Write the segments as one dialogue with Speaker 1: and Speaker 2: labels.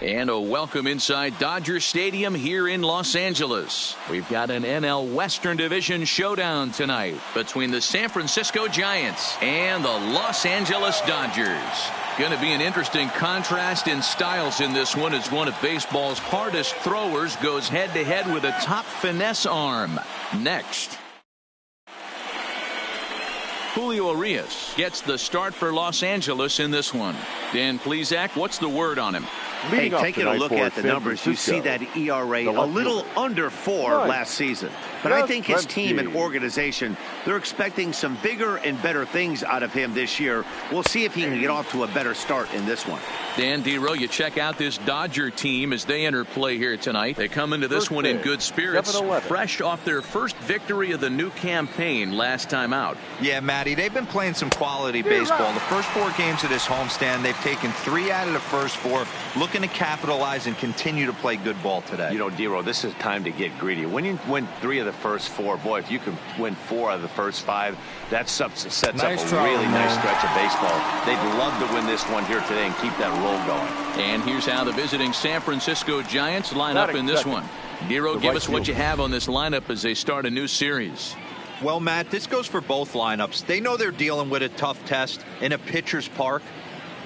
Speaker 1: And a welcome inside Dodger Stadium here in Los Angeles. We've got an NL Western Division showdown tonight between the San Francisco Giants and the Los Angeles Dodgers. Going to be an interesting contrast in styles in this one as one of baseball's hardest throwers goes head-to-head with a top finesse arm. Next. Julio Urias gets the start for Los Angeles in this one. Dan Plesac, what's the word on him?
Speaker 2: Hey, taking a look at the numbers, you see that ERA a little under 4 last season. But I think his team and organization, they're expecting some bigger and better things out of him this year. We'll see if he can get off to a better start in this one.
Speaker 1: Dan Dero, you check out this Dodger team as they enter play here tonight. They come into this one in good spirits, fresh off their first victory of the new campaign last time out.
Speaker 3: Yeah, Matty, they've been playing some quality baseball. The first 4 games of this homestand, they've taken 3 out of the first 4, looking to capitalize and continue to play good ball today.
Speaker 2: You know, Dero, this is time to get greedy. When you win 3 of the first 4, boy, if you can win 4 out of the first 5, that sets up a really nice stretch of baseball. They'd love to win this one here today and keep that roll going.
Speaker 1: And here's how the visiting San Francisco Giants line up in this one. Dero, give us what you have on this lineup as they start a new series.
Speaker 3: Well, Matt, this goes for both lineups. They know they're dealing with a tough test in a pitcher's park,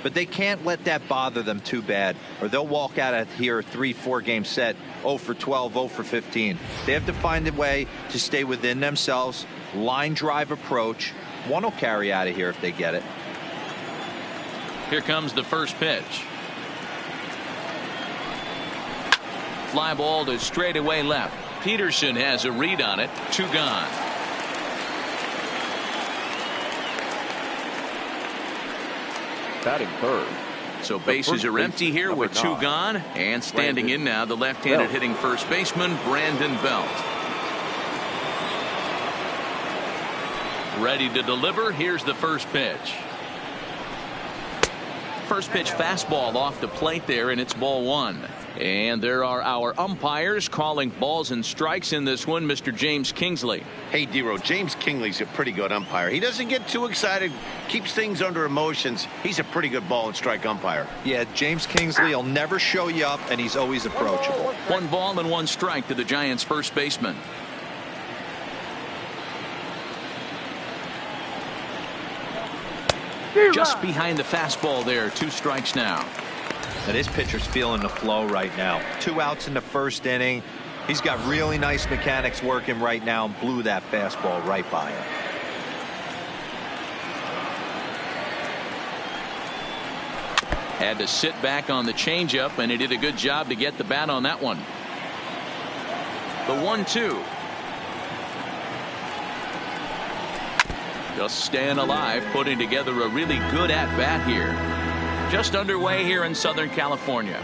Speaker 3: but they can't let that bother them too bad, or they'll walk out of here 3-4 game set 0 for 12, 0 for 15. They have to find a way to stay within themselves, line drive approach. One will carry out of here if they get it.
Speaker 1: Here comes the first pitch. Fly ball to straightaway left. Peterson has a read on it. 2 gone.
Speaker 4: Batting third.
Speaker 1: So bases are empty here with 2 gone. And standing in now, the left-handed hitting first baseman, Brandon Belt. Ready to deliver. Here's the first pitch. First pitch fastball off the plate there, and it's ball 1. And there are our umpires calling balls and strikes in this one. Mr. James Kingsley.
Speaker 2: Hey, Dero, James Kingsley's a pretty good umpire. He doesn't get too excited, keeps things under emotions. He's a pretty good ball and strike umpire.
Speaker 3: Yeah, James Kingsley will never show you up, and he's always approachable.
Speaker 1: 1 ball and 1 strike to the Giants' first baseman. Just behind the fastball there. 2 strikes now.
Speaker 3: Now this pitcher's feeling the flow right now. 2 outs in the first inning. He's got really nice mechanics working right now and blew that fastball right by him.
Speaker 1: Had to sit back on the changeup, and he did a good job to get the bat on that one. The 1-2. Just staying alive, putting together a really good at-bat here. Just underway here in Southern California.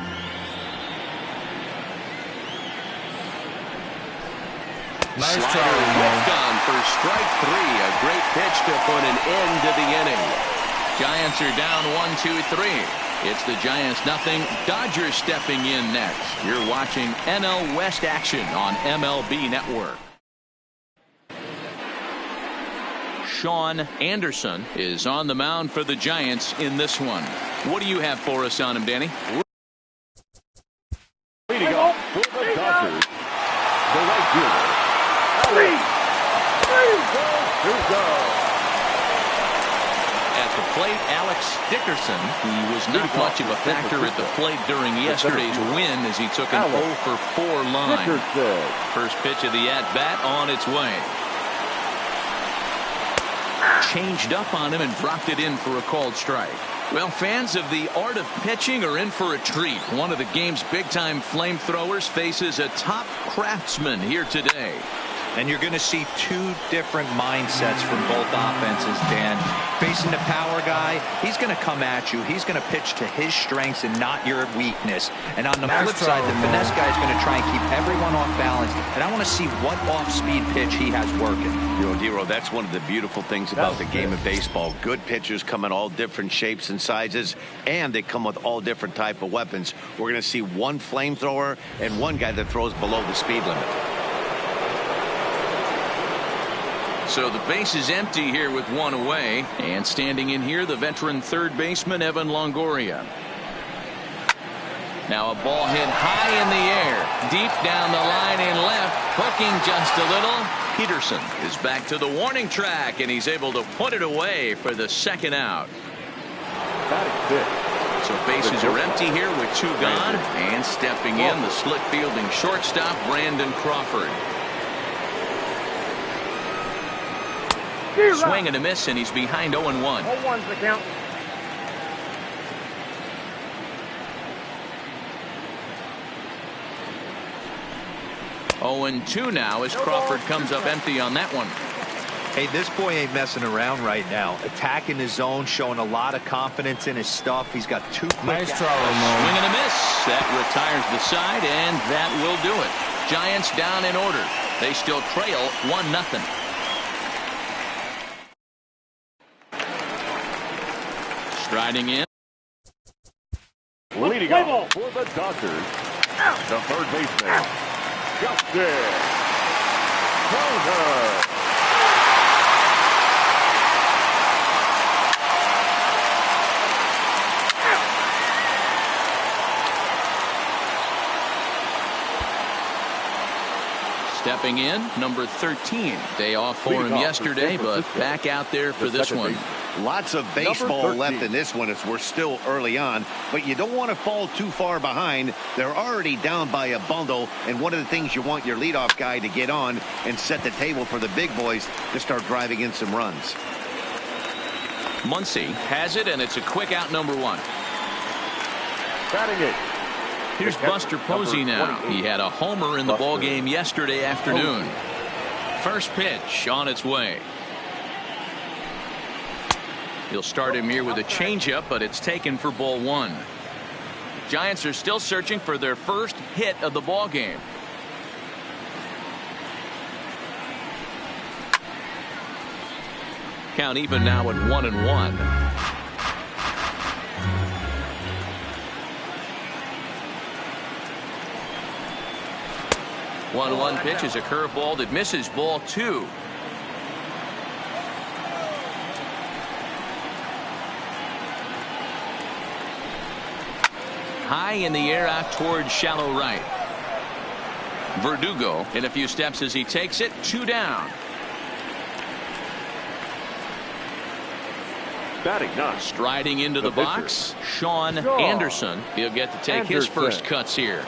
Speaker 4: Nice
Speaker 1: Slider whipped on for strike 3. A great pitch to put an end to the inning. Giants are down 1-2-3. It's the Giants nothing. Dodgers stepping in next. You're watching NL West action on MLB Network. Sean Anderson is on the mound for the Giants in this one. What do you have for us on him, Danny?
Speaker 4: Leading off for the Dodgers, the right fielder,
Speaker 1: At the plate, Alex Dickerson, who was not much of a factor at the plate during yesterday's win as he took an 0 for 4 line. First pitch of the at-bat on its way. Changed up on him and dropped it in for a called strike. Well, fans of the art of pitching are in for a treat. One of the game's big-time flamethrowers faces a top craftsman here today.
Speaker 3: And you're going to see 2 different mindsets from both offenses, Dan. Facing the power guy, he's going to come at you. He's going to pitch to his strengths and not your weakness. And on the flip side, the finesse guy is going to try and keep everyone off balance. And I want to see what off-speed pitch he has working.
Speaker 2: You know, Dero, that's one of the beautiful things about the game of baseball. Good pitchers come in all different shapes and sizes, and they come with all different type of weapons. We're going to see 1 flamethrower and 1 guy that throws below the speed limit.
Speaker 1: So the base is empty here with 1 away, and standing in here, the veteran third baseman Evan Longoria. Now a ball hit high in the air, deep down the line in left, hooking just a little. Peterson is back to the warning track, and he's able to put it away for the second out. So bases are empty here with 2 gone, and stepping in, the slick fielding shortstop, Brandon Crawford. Swing and a miss, and he's behind 0-1.
Speaker 5: 0-1's the count.
Speaker 1: Oh, 0-2 now as Crawford comes up empty on that one.
Speaker 3: Hey, this boy ain't messing around right now. Attacking his zone, showing a lot of confidence in his stuff. He's got 2 quick.
Speaker 5: Nice try, Ramon.
Speaker 1: Swing and a miss. That retires the side, and that will do it. Giants down in order. They still trail 1-0. Striding in.
Speaker 4: Leading off for the Dodgers, the third baseman, Justin Turner.
Speaker 1: Stepping in, number 13. Day off for him yesterday, but back out there for this one.
Speaker 2: Lots of baseball left in this one as we're still early on, but you don't want to fall too far behind. They're already down by a bundle, and one of the things you want your leadoff guy to get on and set the table for the big boys to start driving in some runs.
Speaker 1: Muncy has it, and it's a quick out, number 1.
Speaker 4: Batting it.
Speaker 1: Here's Buster Posey now. He had a homer in the ballgame yesterday afternoon. First pitch on its way. He'll start him here with a changeup, but it's taken for ball 1. Giants are still searching for their first hit of the ballgame. Count even now at 1-1. 1-1 pitch is a curveball that misses ball 2. High in the air out towards shallow right. Verdugo in a few steps as he takes it. 2 down.
Speaker 4: Batting 9.
Speaker 1: Striding into the box, Sean Anderson. He'll get to take his first cuts here.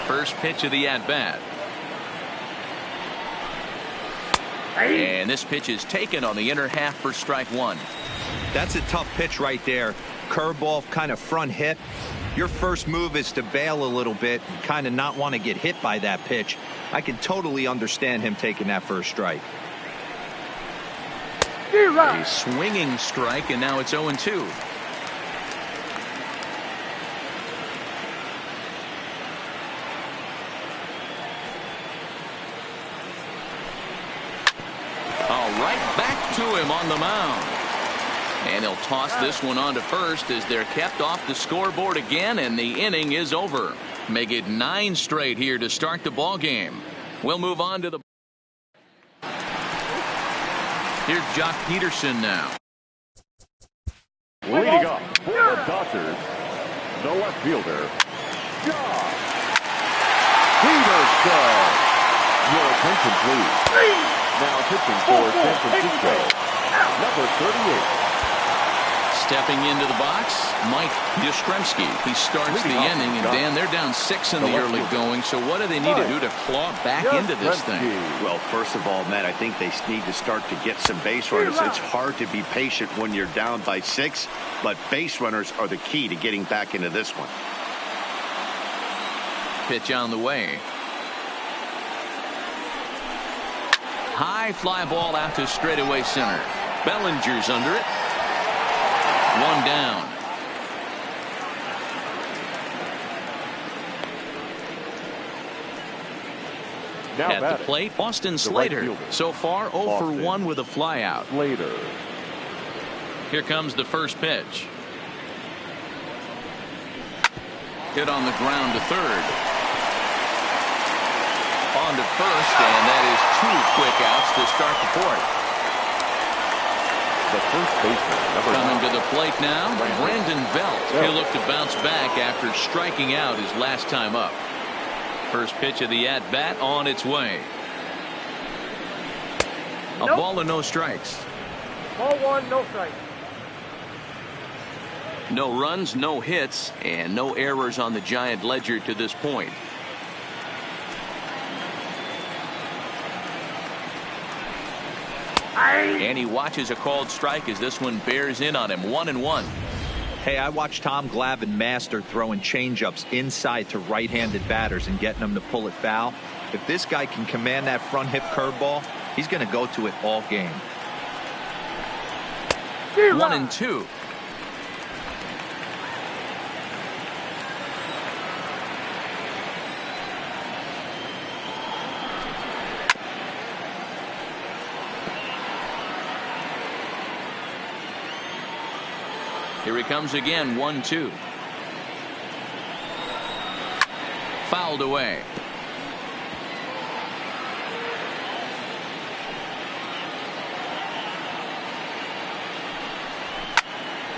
Speaker 1: First pitch of the at-bat. And this pitch is taken on the inner half for strike 1.
Speaker 3: That's a tough pitch right there. Curveball, kind of front hit. Your first move is to bail a little bit, kind of not want to get hit by that pitch. I can totally understand him taking that first strike.
Speaker 1: A swinging strike, and now it's 0-2. Right back to him on the mound. And he'll toss this one on to first as they're kept off the scoreboard again, and the inning is over. Make it 9 straight here to start the ball game. We'll move on to the. Here's Jock Peterson now.
Speaker 4: Leading off for the Dodgers, the left fielder, Jock Peterson. Your attention, please. Now pitching for San Francisco, number 38.
Speaker 1: Stepping into the box, Mike Yastrzemski. He starts the inning, and Dan, they're down 6 in the early going. So what do they need to do to claw back into this thing?
Speaker 2: Well, first of all, Matt, I think they need to start to get some base runners. It's hard to be patient when you're down by 6, but base runners are the key to getting back into this one.
Speaker 1: Pitch on the way. High fly ball out to straightaway center. Bellinger's under it. 1 down.
Speaker 4: Now
Speaker 1: at the plate, Austin Slater. So far 0 for 1 with a flyout.
Speaker 4: Slater.
Speaker 1: Here comes the first pitch. Hit on the ground to third. On to first, and that is 2 quick outs to start the 4th.
Speaker 4: the first baseman, number 9.
Speaker 1: Coming to the plate now, Brandon Belt. He'll look to bounce back after striking out his last time up. First pitch of the at-bat on its way. A ball and no strikes.
Speaker 5: Ball 1, no strikes.
Speaker 1: No runs, no hits, and no errors on the Giant ledger to this point. And he watches a called strike as this one bears in on him. 1-1.
Speaker 3: Hey, I watched Tom Glavine master throwing changeups inside to right-handed batters and getting them to pull it foul. If this guy can command that front hip curveball, he's going to go to it all game.
Speaker 1: 1-2. Here he comes again. 1-2. Fouled away.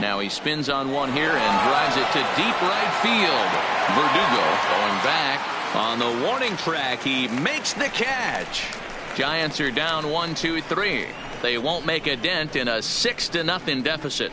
Speaker 1: Now he spins on one here and drives it to deep right field. Verdugo going back on the warning track. He makes the catch. Giants are down 1-2-3. They won't make a dent in a 6-0 deficit.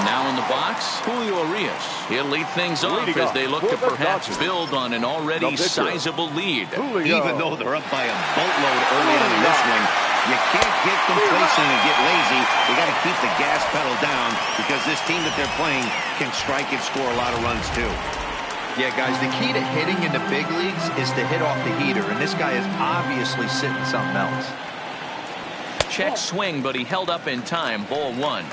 Speaker 1: Now in the box, Julio Urias. He'll lead things off as they look to perhaps build on an already sizable lead.
Speaker 2: Even though they're up by a boatload early on in this one, you can't get complacent and get lazy. You got to keep the gas pedal down because this team that they're playing can strike and score a lot of runs too.
Speaker 3: Yeah, guys, the key to hitting in the big leagues is to hit off the heater, and this guy is obviously sitting something else.
Speaker 1: Check swing, but he held up in time. Ball 1.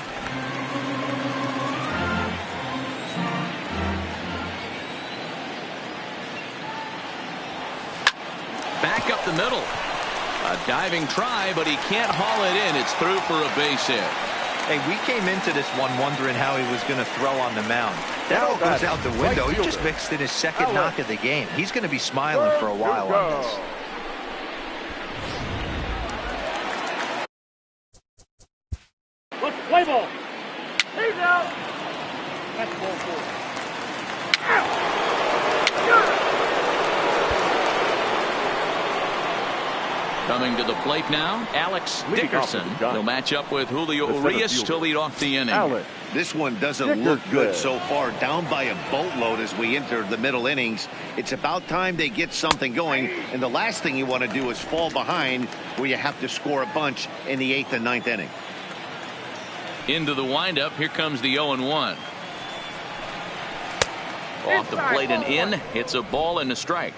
Speaker 1: Back up the middle. A diving try, but he can't haul it in. It's through for a base hit.
Speaker 3: Hey, we came into this one wondering how he was going to throw on the mound. That all goes out the window. He just mixed in his second knock of the game. He's going to be smiling for a while on this.
Speaker 5: Let's play ball. He's out. That's ball 4.
Speaker 1: Coming to the plate now, Alex Dickerson. He'll match up with Julio Urias to lead off the inning.
Speaker 2: This one doesn't look good so far. Down by a boatload as we enter the middle innings. It's about time they get something going. And the last thing you want to do is fall behind where you have to score a bunch in the 8th and 9th inning.
Speaker 1: Into the windup. Here comes the 0-1. Off the plate and in. It's a ball and a strike.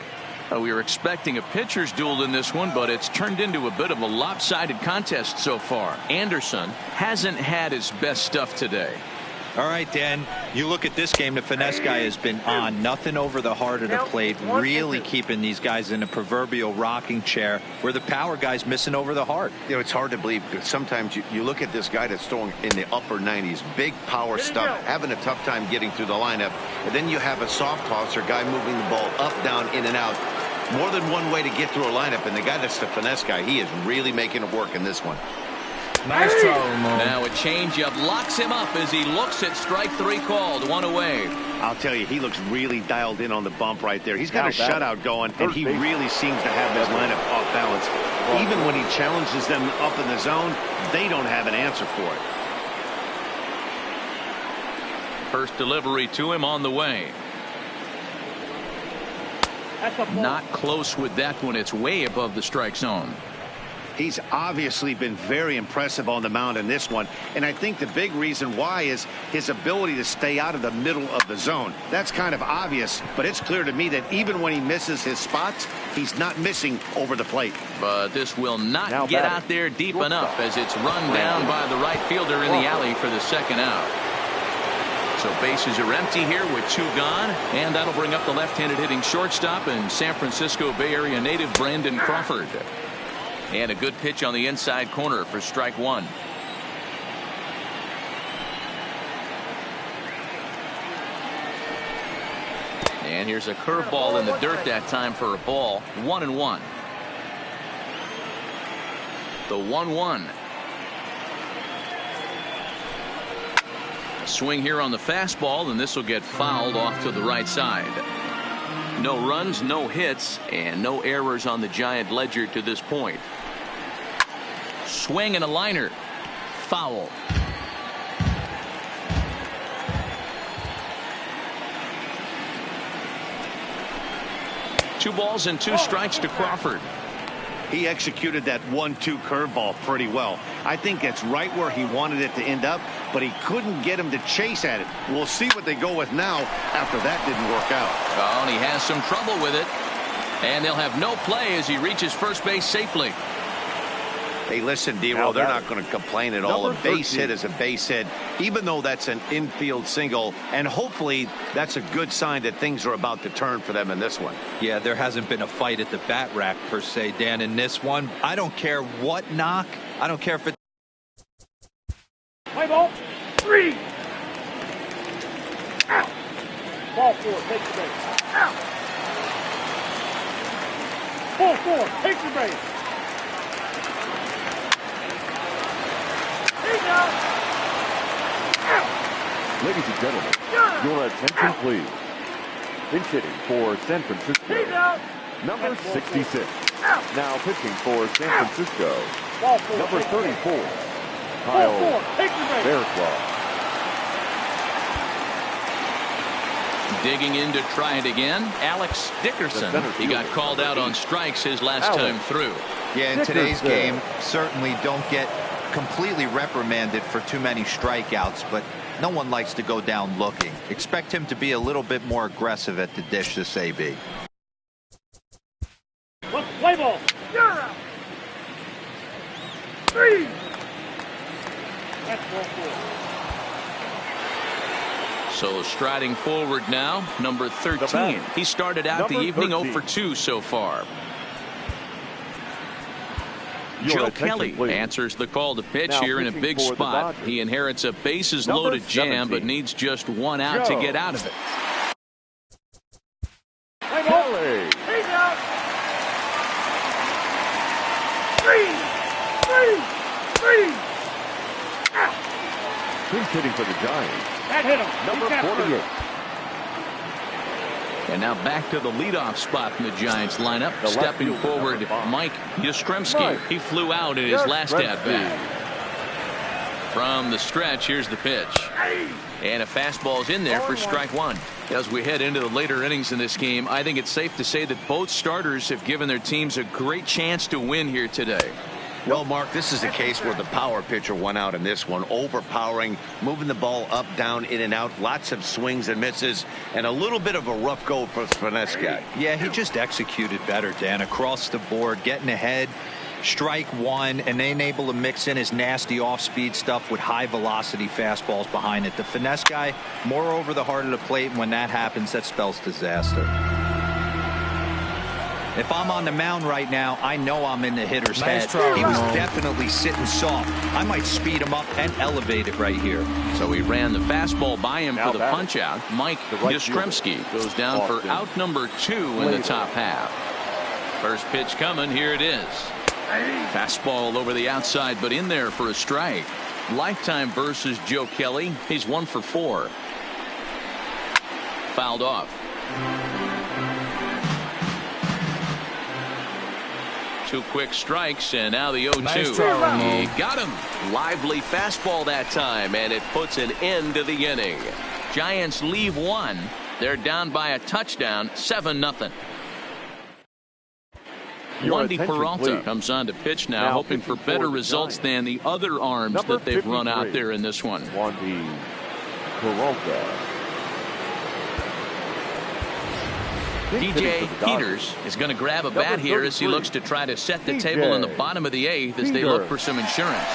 Speaker 1: We were expecting a pitcher's duel in this one, but it's turned into a bit of a lopsided contest so far. Anderson hasn't had his best stuff today.
Speaker 3: All right, Dan, you look at this game, the finesse guy has been on. Nothing over the heart of the plate, really keeping these guys in a proverbial rocking chair where the power guy's missing over the heart.
Speaker 2: You know, it's hard to believe because sometimes you look at this guy that's throwing in the upper 90s, big power stuff, having a tough time getting through the lineup. And then you have a soft tosser guy moving the ball up, down, in and out. More than one way to get through a lineup, and the guy that's the finesse guy, he is really making it work in this one.
Speaker 1: Nice throw, Ramon. Now a changeup locks him up as he looks at strike 3 called. 1 away.
Speaker 2: I'll tell you, he looks really dialed in on the bump right there. He's got a shutout going, and he really seems to have his lineup off balance. Even when he challenges them up in the zone, they don't have an answer for it.
Speaker 1: First delivery to him on the way. Not close with that one. It's way above the strike zone.
Speaker 2: He's obviously been very impressive on the mound in this one, and I think the big reason why is his ability to stay out of the middle of the zone. That's kind of obvious, but it's clear to me that even when he misses his spots, he's not missing over the plate.
Speaker 1: But this will not get out there deep enough as it's run down by the right fielder in the alley for the second out. So bases are empty here with 2 gone, and that'll bring up the left-handed hitting shortstop and San Francisco Bay Area native Brandon Crawford. And a good pitch on the inside corner for strike 1. And here's a curveball in the dirt that time for a ball. 1-1. The 1-1. A swing here on the fastball, and this will get fouled off to the right side. No runs, no hits, and no errors on the Giant ledger to this point. Swing and a liner. Foul. Two balls and two strikes to Crawford.
Speaker 2: He executed that 1-2 curveball pretty well. I think it's right where he wanted it to end up, but he couldn't get him to chase at it. We'll see what they go with now after that didn't work out.
Speaker 1: Oh, and he has some trouble with it. And they'll have no play as he reaches first base safely.
Speaker 2: Hey, listen, D-Roll, they're not going to complain at all. A base hit is a base hit, even though that's an infield single. And hopefully that's a good sign that things are about to turn for them in this one.
Speaker 3: Yeah, there hasn't been a fight at the bat rack, per se, Dan, in this one. I don't care what knock. I don't care if it's...
Speaker 5: Play ball. 3. Out. Ball 4. Take the base. Out. Ball 4. Take the base.
Speaker 4: Ladies and gentlemen, your attention please. Pinch hitting for San Francisco, number 66. Now pitching for San Francisco, number 34, Kyle Barraclough.
Speaker 1: Digging in to try it again, Alex Dickerson. He got called out on strikes his last time through.
Speaker 3: Yeah, in today's game, certainly don't get completely reprimanded for too many strikeouts, but no one likes to go down looking. Expect him to be a little bit more aggressive at the dish this AB.
Speaker 5: Play ball. 3. That's ball 4.
Speaker 1: So striding forward now, number 13. He started out the evening 0 for 2 so far. Joe Kelly answers the call to pitch here in a big spot. He inherits a bases loaded jam, but needs just one out to get out of it.
Speaker 5: Kelly. He's out. 3. Out.
Speaker 4: Pinch hitting for the Giants.
Speaker 5: That hit him.
Speaker 4: Number 48.
Speaker 1: And now back to the leadoff spot in the Giants lineup. Stepping forward, Mike Yastrzemski. He flew out in his last at-bat. From the stretch, here's the pitch. And a fastball's in there for strike one. As we head into the later innings in this game, I think it's safe to say that both starters have given their teams a great chance to win here today.
Speaker 2: Well, Mark, this is a case where the power pitcher won out in this one, overpowering, moving the ball up, down, in and out, lots of swings and misses, and a little bit of a rough go for the finesse guy.
Speaker 3: Yeah, he just executed better, Dan, across the board, getting ahead, strike one, and then able to mix in his nasty off-speed stuff with high-velocity fastballs behind it. The finesse guy, more over the heart of the plate, and when that happens, that spells disaster. If I'm on the mound right now, I know I'm in the hitter's head. He was definitely sitting soft. I might speed him up and elevate it right here.
Speaker 1: So he ran the fastball by him for the punch out. Mike Yastrzemski goes down for out number 2 in the top half. First pitch coming. Here it is. Fastball over the outside, but in there for a strike. Lifetime versus Joe Kelly. He's 1 for 4. Fouled off. 2 quick strikes, and now the 0-2. He got him. Lively fastball that time, and it puts an end to the inning. Giants leave 1. They're down by a touchdown, 7-0. Wandy Peralta comes on to pitch now, hoping for better results than the other arms that they've run out there in this one.
Speaker 4: Wandy Peralta.
Speaker 1: DJ Peters is going to grab a bat here as he looks to try to set the table in the bottom of the 8th as they look for some insurance.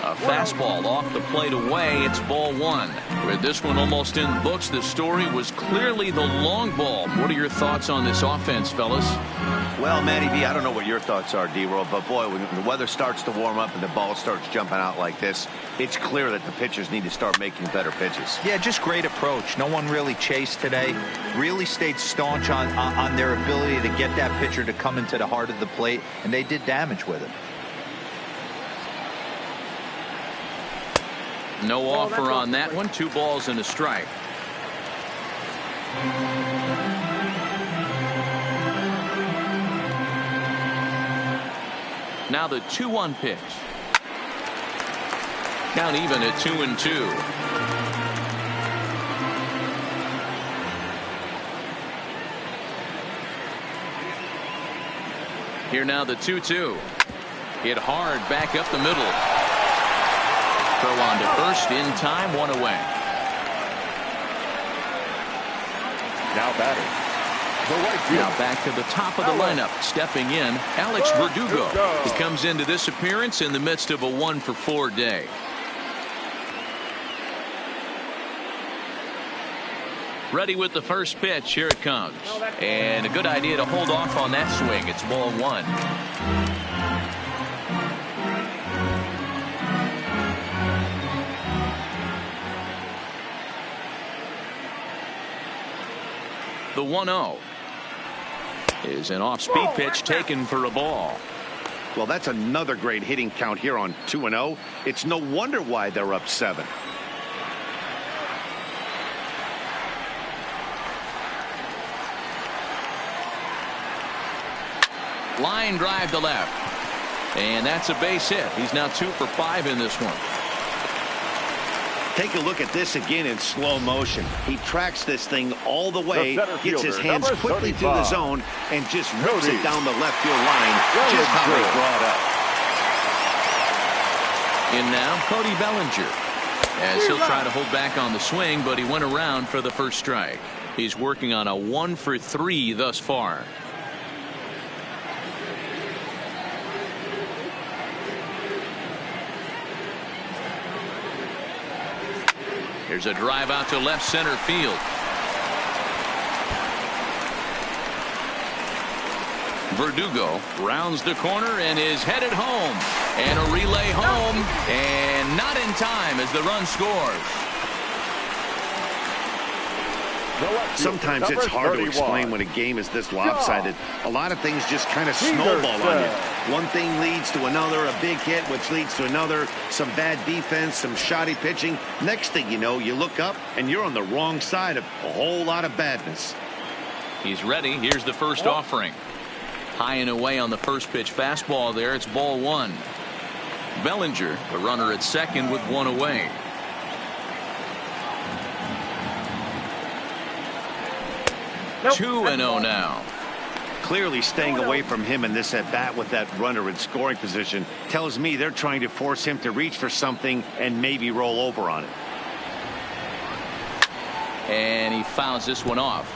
Speaker 1: A fastball off the plate away. It's ball one. With this one almost in the books, the story was clearly the long ball. What are your thoughts on this offense, fellas?
Speaker 2: Well, Matty B, I don't know what your thoughts are, D-Roll, but boy, when the weather starts to warm up and the ball starts jumping out like this, it's clear that the pitchers need to start making better pitches.
Speaker 3: Yeah, just great approach. No one really chased today. Really stayed staunch on their ability to get that pitcher to come into the heart of the plate, and they did damage with it.
Speaker 1: No offer on that one. 2 balls and a strike. Now the 2-1 pitch. Count even at 2-2. Here now the 2-2. Hit hard back up the middle. Throw on to first in time, 1 away.
Speaker 4: Now batting, the right field.
Speaker 1: Now back to the top of the lineup. Stepping in, Alex Verdugo. He comes into this appearance in the midst of a 1-for-4 day. Ready with the first pitch. Here it comes. And a good idea to hold off on that swing. It's ball one. The 1-0 is an off-speed pitch taken for a ball.
Speaker 2: Well, that's another great hitting count here on 2-0. It's no wonder why they're up 7.
Speaker 1: Line drive to left. And that's a base hit. He's now 2 for 5 in this one.
Speaker 2: Take a look at this again in slow motion. He tracks this thing all the way, gets his hands quickly through the zone, and just rips it down the left field line, just how they draw it up.
Speaker 1: In now, Cody Bellinger. As he'll try to hold back on the swing, but he went around for the first strike. He's working on a 1 for 3 thus far. Here's a drive out to left center field. Verdugo rounds the corner and is headed home. And a relay home. And not in time as the run scores.
Speaker 2: Sometimes it's hard to explain when a game is this lopsided. A lot of things just kind of snowball on you. One thing leads to another, a big hit, which leads to another, some bad defense, some shoddy pitching. Next thing you know, you look up and you're on the wrong side of a whole lot of badness.
Speaker 1: He's ready. Here's the first offering. High and away on the first pitch fastball there. It's ball one. Bellinger, the runner at second with 1 away. Nope. 2-0 now.
Speaker 2: Clearly staying away from him in this at-bat with that runner in scoring position tells me they're trying to force him to reach for something and maybe roll over on it.
Speaker 1: And he fouls this one off.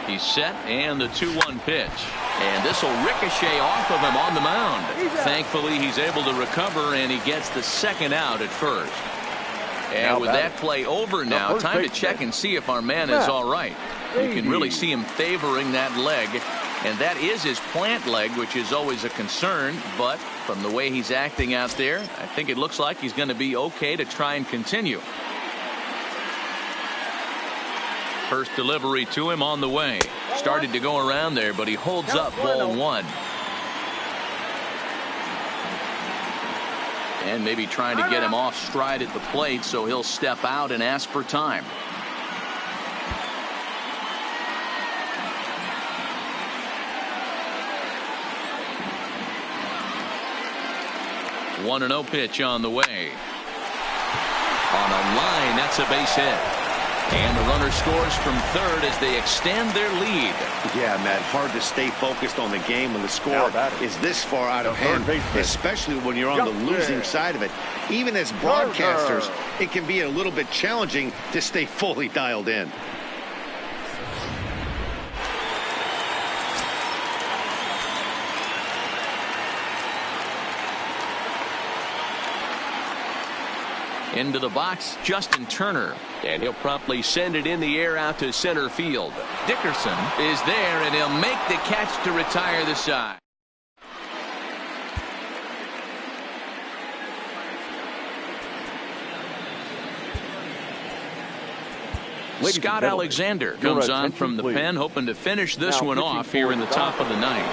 Speaker 1: He's set, and the 2-1 pitch. And this will ricochet off of him on the mound. Thankfully, he's able to recover, and he gets the second out at first. And with that play over now, time to check and see if our man is all right. You can really see him favoring that leg. And that is his plant leg, which is always a concern. But from the way he's acting out there, I think it looks like he's going to be okay to try and continue. First delivery to him on the way. Started to go around there, but he holds up ball one. And maybe trying to get him off stride at the plate, so he'll step out and ask for time. One 1-0 pitch on the way. On a line, that's a base hit. And the runner scores from third as they extend their lead.
Speaker 2: Yeah, Matt, hard to stay focused on the game when the score is this far out of hand, especially when you're on the losing side of it. Even as broadcasters, it can be a little bit challenging to stay fully dialed in.
Speaker 1: Into the box, Justin Turner.
Speaker 6: And he'll promptly send it in the air out to center field.
Speaker 1: Dickerson is there, and he'll make the catch to retire the side. Scott Alexander comes on from the pen, hoping to finish this one off here in the top of the ninth.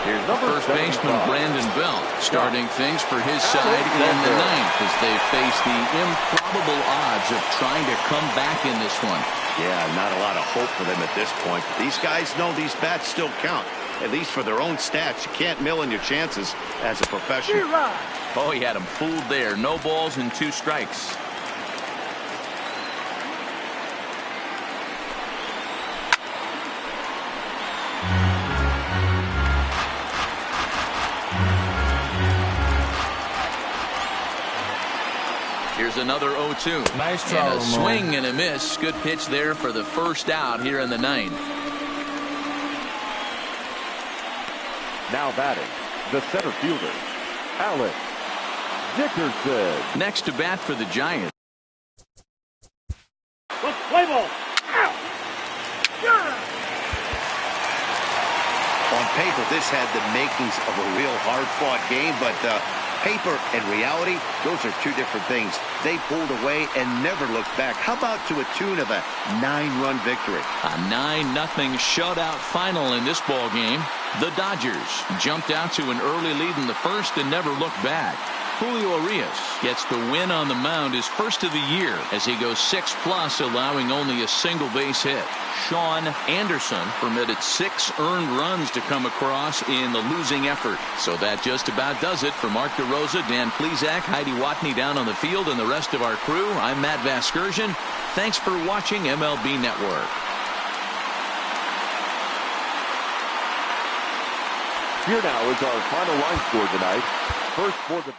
Speaker 1: Here's the first baseman, Brandon Belt, starting things for his side in the ninth as they face the improbable odds of trying to come back in this one.
Speaker 2: Yeah, not a lot of hope for them at this point. These guys know these bats still count, at least for their own stats. You can't mill in your chances as a professional.
Speaker 1: Oh, he had him fooled there. No balls and 2 strikes. Here's another 0-2.
Speaker 7: Nice try,
Speaker 1: and a swing and a miss. Good pitch there for the first out here in the ninth.
Speaker 4: Now batting, the center fielder, Alex Dickerson.
Speaker 1: Next to bat for the Giants.
Speaker 5: Let's play ball.
Speaker 2: On paper, this had the makings of a real hard-fought game, but paper and reality, those are two different things. They pulled away and never looked back. How about to a tune of a 9-run victory?
Speaker 1: A 9-0 shutout final in this ball game. The Dodgers jumped out to an early lead in the first and never looked back. Julio Urias gets the win on the mound, his first of the year, as he goes 6+, allowing only a single base hit. Sean Anderson permitted 6 earned runs to come across in the losing effort. So that just about does it for Mark DeRosa, Dan Plesac, Heidi Watney down on the field, and the rest of our crew. I'm Matt Vasgersian. Thanks for watching MLB Network.
Speaker 4: Here now is our final line score tonight. First for the